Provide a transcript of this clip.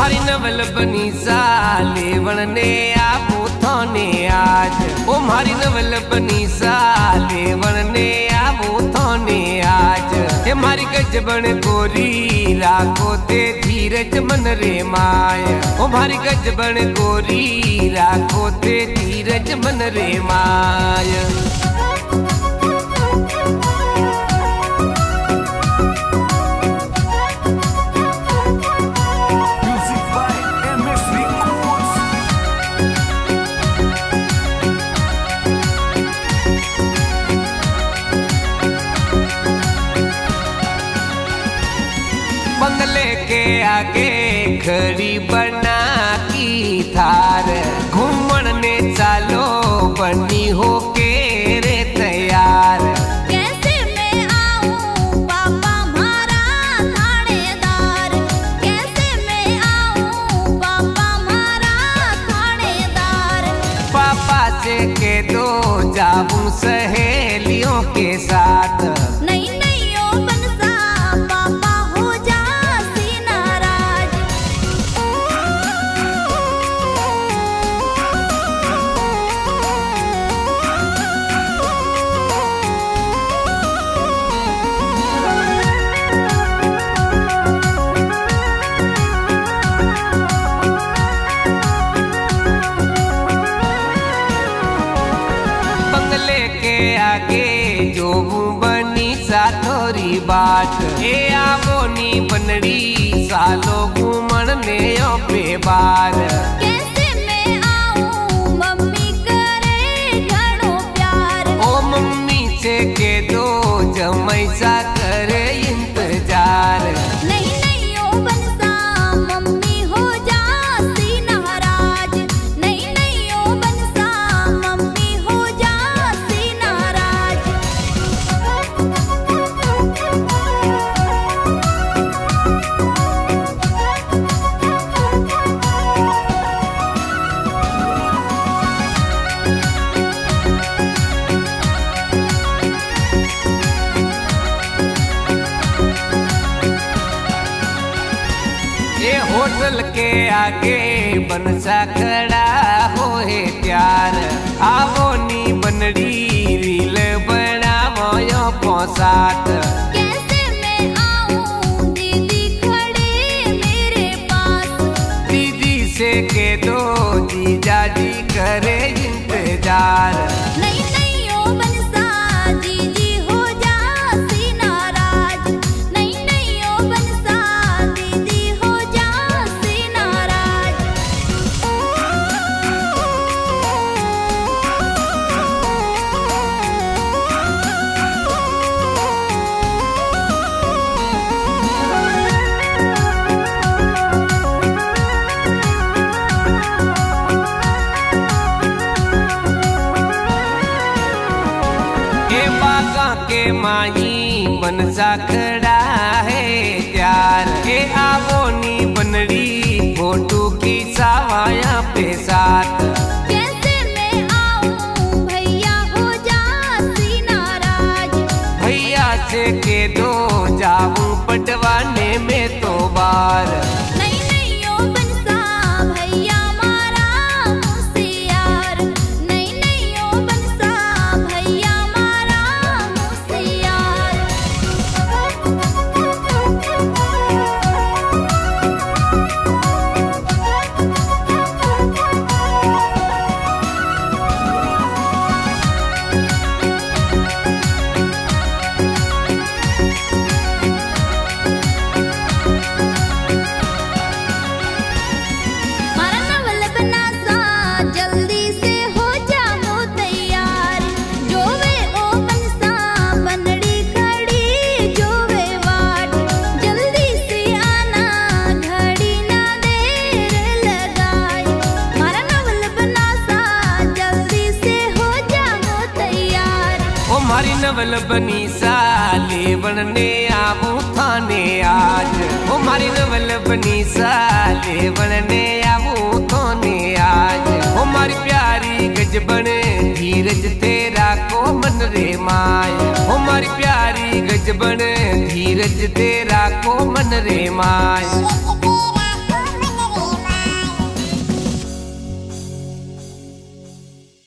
मारी नवल बनी साले वणने आबू थाने आज। ओ मारी नवल बनी साले वणने आबू थाने आज। हे मारी गजबन गोरी राखो ते धीरज मन रे माय। ओ मारी गजबन गोरी राखो ते धीरज मन रे माय। बंगले के आगे खड़ी बना की थार। घूमन ने चालो बनी हो के रे तैयार। कैसे मैं आऊं पापा मारा थानेदार। कैसे मैं आऊं पापा मारा थानेदार। पापा से के दो जाऊं सहेलियों के साथ। नहीं नहीं ओ बनसा पापा हो जासी नाराज। बंगले के आगे जो बनी सा थोड़ी बाट। ए आवो नी बनड़ी सालो घूमन ने ओ पे बार। कैसे मैं आऊं मम्मी करे घणो प्यार। ओ मम्मी से के दो जमैसा करे इंतजार। नहीं नहीं ओ बनसा मम्मी हो जासी नाराज। नहीं नहीं ओ बनसा मम्मी हो जासी नाराज। ये होटल के आगे बनसा खड़ा होए त्यार। आवो नी बनड़ी रील बनावो यो पोसात। कैसे मैं आऊं दीदी खड़े मेरे पास। दीदी से के दो जीजा जी करे इंतजार। नहीं नहीं ओ बनसा जीजी हो जासी नाराज। नहीं नहीं ओ बनसा दीदी हो जासी नाराज। ए बागा के माही बनसा खड़ा है त्यार। ए आवो नी बनड़ी फोटो की सावाया पे साथ। कैसे मैं आऊं भैया हो जासी नाराज। भैया से के दो जाऊं पटवाने में तो बार। नहीं नहीं ओ बनसा भैया मारा मुसियार। नहीं नहीं ओ बनसा भैया मारा मुसियार। मारा नवल बनासा जल्दी से हो जाओ तैयार। जोवे ओ बनसा बनड़ी खड़ी जोवे वाट। जल्दी से आना घड़ी ना देर लगाई। मारा नवल बनासा जल्दी से हो जाओ तैयार। ओ मारी नवल बनी साले बनने आबू थाने आज। ओ मारी नवल बनी साले बनने आबू थाने आज। ओ मारी प्यारी गजबन धीरज तेरा को मन रे माय। ओ मारी प्यारी गजबन धीरज तेरा को मन रे माय।